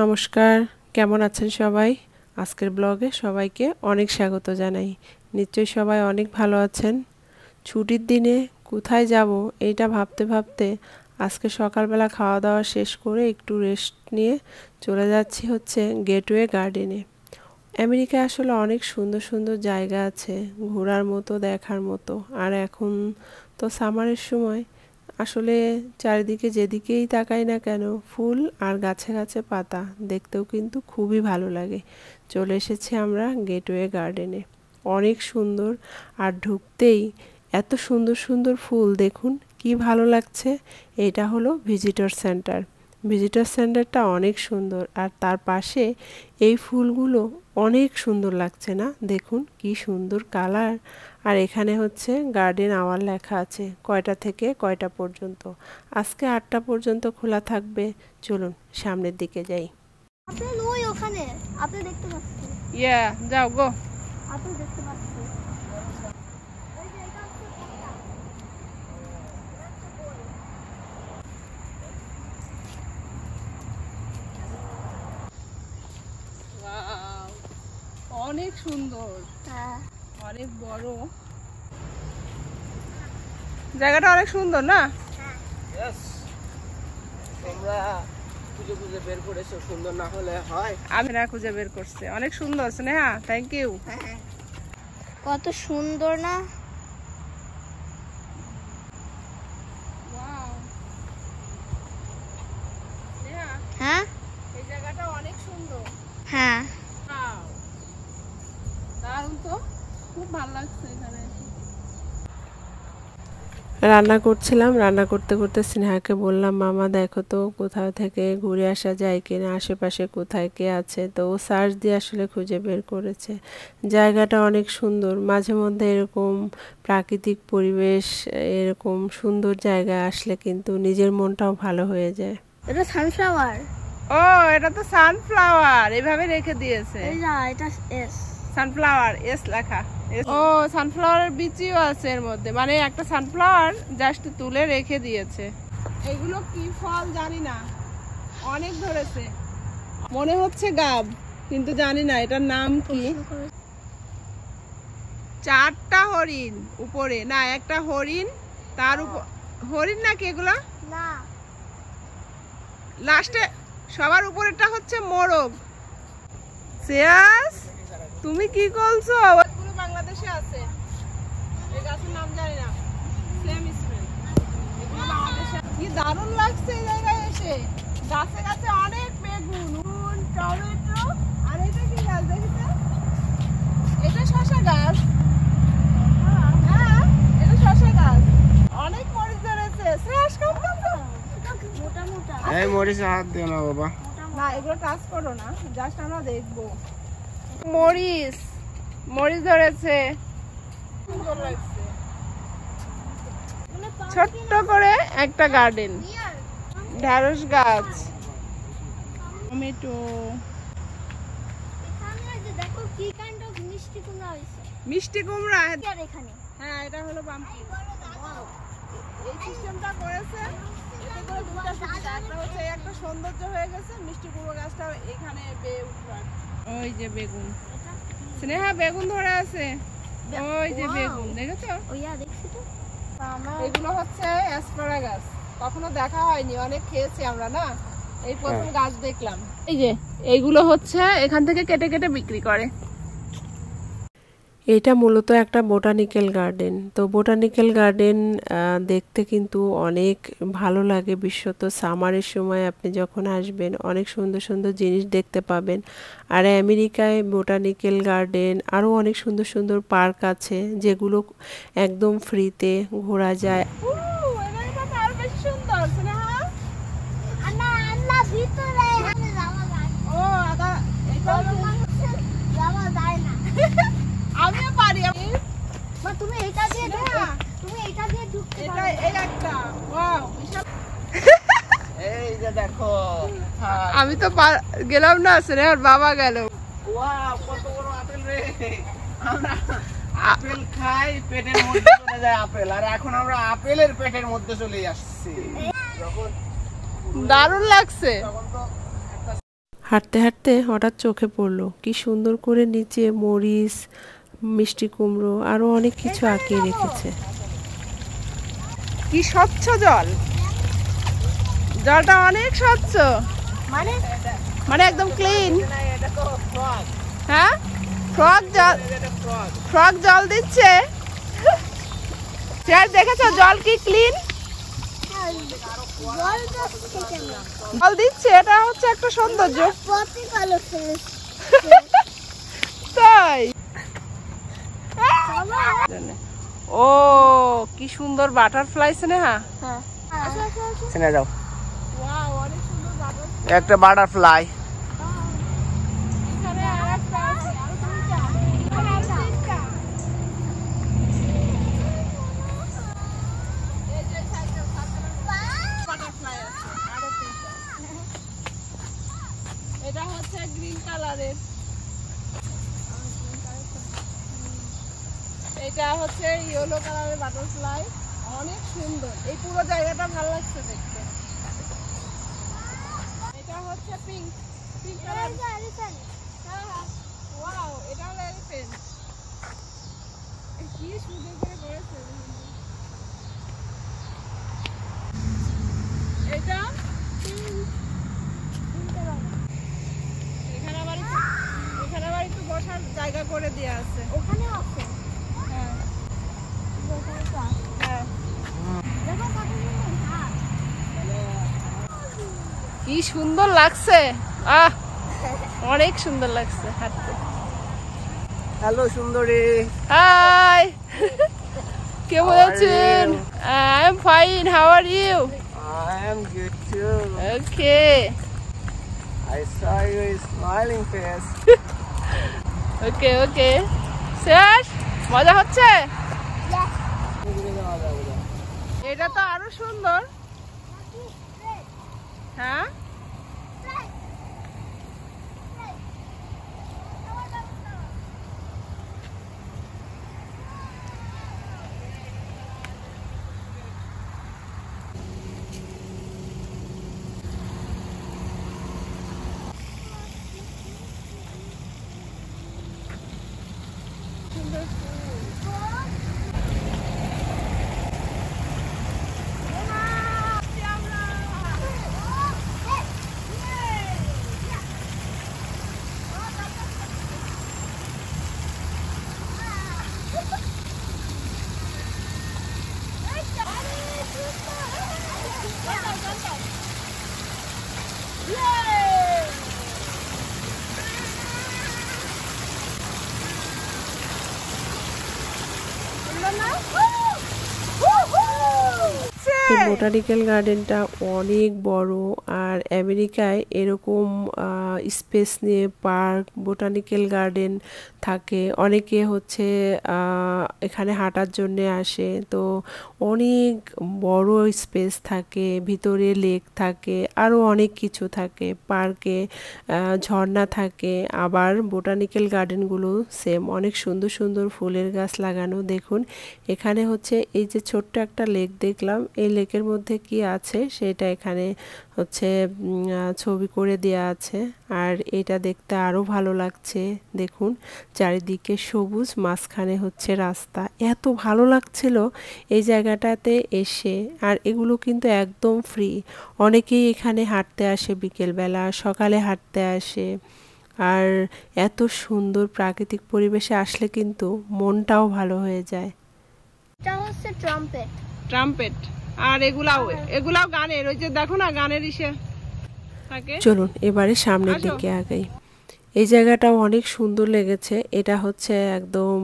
নমস্কার, কেমন আছেন সবাই? আজকের ব্লগে সবাইকে অনেক স্বাগত জানাই। নিশ্চয়ই সবাই অনেক ভালো আছেন। ছুটির দিনে কোথায় যাব এইটা ভাবতে ভাবতে আজকে সকালবেলা খাওয়া দাওয়া শেষ করে একটু রেস্ট নিয়ে চলে যাচ্ছি হচ্ছে গেটওয়ে গার্ডেনে। আমেরিকায় আসলে অনেক সুন্দর সুন্দর জায়গা আছে ঘোরার মতো, দেখার মতো। আর এখন তো সামারের সময়, আসলে চারিদিকে যেদিকেই তাকাই না কেন ফুল আর গাছে গাছে পাতা, দেখতেও কিন্তু খুবই ভালো লাগে। চলে এসেছি আমরা গেটওয়ে গার্ডেনে। অনেক সুন্দর, আর ঢুকতেই এত সুন্দর সুন্দর ফুল, দেখুন কি ভালো লাগছে। এটা হলো ভিজিটর সেন্টার। ভিজিটর সেন্টারটা অনেক সুন্দর, আর তার পাশে এই ফুলগুলো অনেক সুন্দর লাগছে না? দেখুন কি সুন্দর কালার। আর এখানে হচ্ছে গার্ডেন আওয়ার লেখা আছে, কয়টা থেকে কয়টা পর্যন্ত। আজকে 8টা পর্যন্ত খোলা থাকবে। চলুন সামনের দিকে যাই। আপনি ওই ওখানে আপনি দেখতে পাচ্ছেন। যাও গো। আপনি দেখতে পাচ্ছেন। অনেক সুন্দর, হ্যাঁ, অনেক বড় জায়গাটা, অনেক সুন্দর না? তোমরা খুঁজে খুঁজে বের করেছো, সুন্দর না হলে হয়? আমি না খুঁজে বের করছে, অনেক সুন্দর। Sneha, thank you. কত সুন্দর না? হ্যাঁ, এই জায়গাটা অনেক সুন্দর। হ্যাঁ, দারুণ তো, খুব ভালো লাগছে এখানে। রান্না করছিলাম, রান্না করতে করতে স্নেহাকে বললাম, মামা দেখো তো কোথাও থেকে ঘুরে আসা যায় কিনা, আশেপাশে কোথায় কে আছে। তো ও সার্চ দিয়ে আসলে খুঁজে বের করেছে। জায়গাটা অনেক সুন্দর, মাঝে মধ্যে এরকম প্রাকৃতিক পরিবেশ, এরকম সুন্দর জায়গায় আসলে কিন্তু নিজের মনটাও ভালো হয়ে যায়। এটা সানফ্লাওয়ার। ও, এটা তো সানফ্লাওয়ার, এভাবে রেখে দিয়েছে। এই না, এটা এস সানফ্লাওয়ার, এস লেখা। ও, সানফ্লাওয়ারের বীজও আছে এর মধ্যে, মানে একটা সানফ্লাওয়ার জাস্ট তুলে রেখে দিয়েছে। এগুলো কি ফল জানি না, অনেক ধরেছে, মনে হচ্ছে গাব, কিন্তু জানি না এটার নাম কি। 4টা হরিণ উপরে, না একটা হরিণ, তার উপর হরিণ নাকি এগুলা, না, লাস্টে সবার উপরেরটা হচ্ছে মোরগ। সিয়াস, তুমি কি করছো? ওইগুলো বাংলাদেশে আছে, এই গাছের নাম জানি না, সেম স্মেল। এগুলো বাংলাদেশে। কি দারুণ লাগছে এই জায়গায় এসে, গাছে গাছে অনেক বেগুন, টমেটো। আর এটা কি গাছ দেখেছো? এটা শসা গাছ। হ্যাঁ, এটা শসা গাছ। অনেক মরিচ ধরেছে। শ্রেয়াস, কম কম কম। মোটা মোটা। এই মরিচে হাত দিও না বাবা। না, এগুলো টাচ করো না, জাস্ট আমরা দেখবো। মরিচ, মরিচ ধরেছে, সুন্দর লাগছে। ছোট্ট করে একটা গার্ডেন, ঢেঁড়স গাছ, টমেটো। এখানে যে দেখো কি কাইন্ড অফ মিষ্টি কুমড়া হইছে। মিষ্টি কুমড়া। আর এখানে হ্যাঁ, এটা হলো পাম্পকিন। এই সিস্টেমটা করেছে, এতে করে দুটো সুবিধা। একটা হচ্ছে একটা সৌন্দর্য হয়ে গেছে, মিষ্টি কুমড়ো গাছটা এখানে বেয়ে উঠবে। ওই যে বেগুন, স্নেহা বেগুন ধরে আছে, ওই যে বেগুন, দেখেছো? ওইয়া দেখছি তো। এগুলো হচ্ছে অ্যাসপারাগাস, কখনো দেখা হয়নি, অনেক খেয়েছি আমরা না, এই প্রথম গাছ দেখলাম। এই যে এইগুলো হচ্ছে এখান থেকে কেটে কেটে বিক্রি করে। এটা মূলত একটা বোটানিক্যাল গার্ডেন। তো বোটানিক্যাল গার্ডেন দেখতে কিন্তু অনেক ভালো লাগে, বিশেষত সামারের সময় আপনি যখন আসবেন অনেক সুন্দর সুন্দর জিনিস দেখতে পাবেন। আর আমেরিকায় বোটানিক্যাল গার্ডেন আরও অনেক সুন্দর সুন্দর পার্ক আছে, যেগুলো একদম ফ্রিতে ঘোরা যায়। আমিও পারি। তুমি এটা দিয়ে তুমি এটা দিয়ে ঢুকতে পারো। এই একটা, ওয়াও, এই যে দেখো, আমি তো গেলাম না, স্নেহার বাবা গেল। ওয়াও, কত বড় আপেল রে! আমরা আপেল খাই, পেটের মধ্যে চলে যায় আপেল, আর এখন আমরা আপেলের পেটের মধ্যে চলে আসছি। যখন দারুণ লাগছে। তখন তো হাঁটতে হাঁটতে হঠাৎ চোখে পড়লো কি সুন্দর করে নিচে মরিচ, মিষ্টি কুমড়ো আরো অনেক কিছু আঁকিয়ে রেখেছে। কি স্বচ্ছ জল, জলটা অনেক স্বচ্ছ, মানে মানে একদম ক্লিন। হ্যাঁ, ফ্রগ জল দিচ্ছে। স্যার দেখেছো জল কি ক্লিন জল দিচ্ছে, এটা হচ্ছে একটা সৌন্দর্য। তাই ও কি সুন্দর বাটারফ্লাই স্নেহা। শুনে যাও, একটা বাটারফ্লাই। এটা হচ্ছে গ্রিন কালারের, এটা হচ্ছে ইয়েলো কালারের বাটারফ্লাই, অনেক সুন্দর। এই পুরো জায়গাটা ভালো লাগছে দেখতে। এটা হচ্ছে পিঙ্ক, পিঙ্ক কালার। ওয়াও, এটা হলো এলিফ্যান্ট। কি সুন্দর করে করেছে। এটা এখানে আবার একটু বসার জায়গা করে দেয়া আছে। ওখানে আছে। হ্যাঁ হ্যাঁ, দেখো কত সুন্দর ঘাস। কি সুন্দর লাগছে, অনেক সুন্দর লাগছে হাঁটতে। হ্যালো সুন্দরী, হাই, কেমন আছেন? I am fine, how are you? I am good too. Okay, I saw your smiling face. Okay okay. Sir মজা হচ্ছে? এটা তো আরো সুন্দর। হ্যাঁ, বোটানিক্যাল গার্ডেনটা অনেক বড়, আর আমেরিকায় এরকম স্পেস নিয়ে পার্ক, বোটানিক্যাল গার্ডেন থাকে। অনেকে হচ্ছে এখানে হাঁটার জন্য আসে, তো অনেক বড় স্পেস থাকে, ভিতরে লেক থাকে, আরও অনেক কিছু থাকে পার্কে, ঝর্ণা থাকে। আবার বোটানিক্যাল গার্ডেনগুলো সেম, অনেক সুন্দর সুন্দর ফুলের গাছ লাগানো। দেখুন এখানে হচ্ছে এই যে ছোট্ট একটা লেক দেখলাম, এই লেকের মধ্যে কি আছে সেটা এখানে হচ্ছে ছবি করে দেয়া আছে, আর এটা দেখতে আরো ভালো লাগছে। দেখুন চারিদিকে সবুজ, মাঝখানে হচ্ছে রাস্তা, এত ভালো লাগছিল এই জায়গাটাতে এসে। আর এগুলো কিন্তু একদম ফ্রি, অনেকেই এখানে হাঁটতে আসে, বিকেলবেলা সকালে হাঁটতে আসে। আর এত সুন্দর প্রাকৃতিক পরিবেশে আসলে কিন্তু মনটাও ভালো হয়ে যায়। এটা হচ্ছে ট্রাম্পেট। ট্রাম্পেট, আর এগুলাও গানের, ওই যে দেখো না গানের ইসে থাকে। চলুন এবারে সামনের দিকে আগাই। এই জায়গাটাও অনেক সুন্দর লেগেছে। এটা হচ্ছে একদম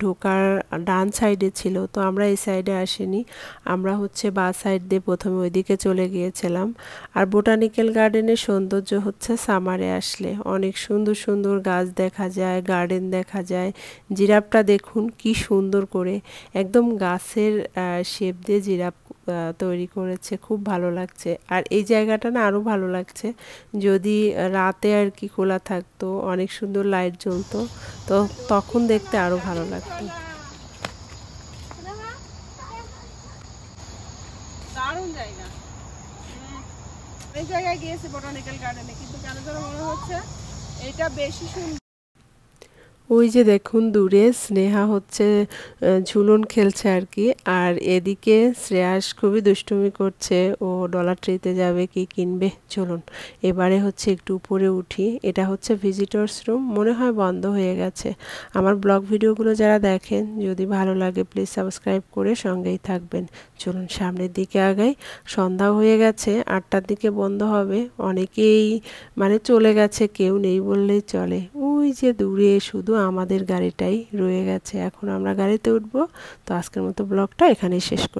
ঢোকার ডান সাইডে ছিল, তো আমরা এই সাইডে আসিনি, আমরা হচ্ছে বা সাইড দিয়ে প্রথমে ওইদিকে চলে গিয়েছিলাম। আর বোটানিক্যাল গার্ডেনের সৌন্দর্য হচ্ছে সামারে আসলে অনেক সুন্দর সুন্দর গাছ দেখা যায়, গার্ডেন দেখা যায়। জিরাফটা দেখুন কি সুন্দর করে একদম গাছের শেপ দিয়ে জিরাফ তৈরি করেছে, খুব ভালো লাগছে। আর এই জায়গাটা না আরো ভালো লাগছে যদি রাতে আর কি খোলা থাকতো, অনেক সুন্দর লাইট জ্বলতো, তো তখন দেখতে আরো ভালো লাগতো। দারুণ জায়গা। এই জায়গায় গিয়েছি বোটানিক্যাল গার্ডেনে, কিন্তু কেন যেন মনে হচ্ছে এটা বেশি সুন্দর। ওই যে দেখুন দূরে স্নেহা হচ্ছে ঝুলন খেলছে আর কি, আর এদিকে শ্রেয়াস খুবই দুষ্টুমি করছে, ও ডলার ট্রিতে যাবে কি কিনবে। চলুন এবারে হচ্ছে একটু উপরে উঠি। এটা হচ্ছে ভিজিটর্স রুম, মনে হয় বন্ধ হয়ে গেছে। আমার ব্লগ ভিডিওগুলো যারা দেখেন যদি ভালো লাগে প্লিজ সাবস্ক্রাইব করে সঙ্গেই থাকবেন। চলুন সামনের দিকে আগাই। সন্ধ্যা হয়ে গেছে, 8টার দিকে বন্ধ হবে। অনেকেই মানে চলে গেছে, কেউ নেই বললেই চলে। ওই যে দূরে শুধু আমাদের গাড়িটাই রয়ে গেছে, এখন আমরা গাড়িতে উঠবো। তো আজকের মতো ব্লগটা এখানেই শেষ করি।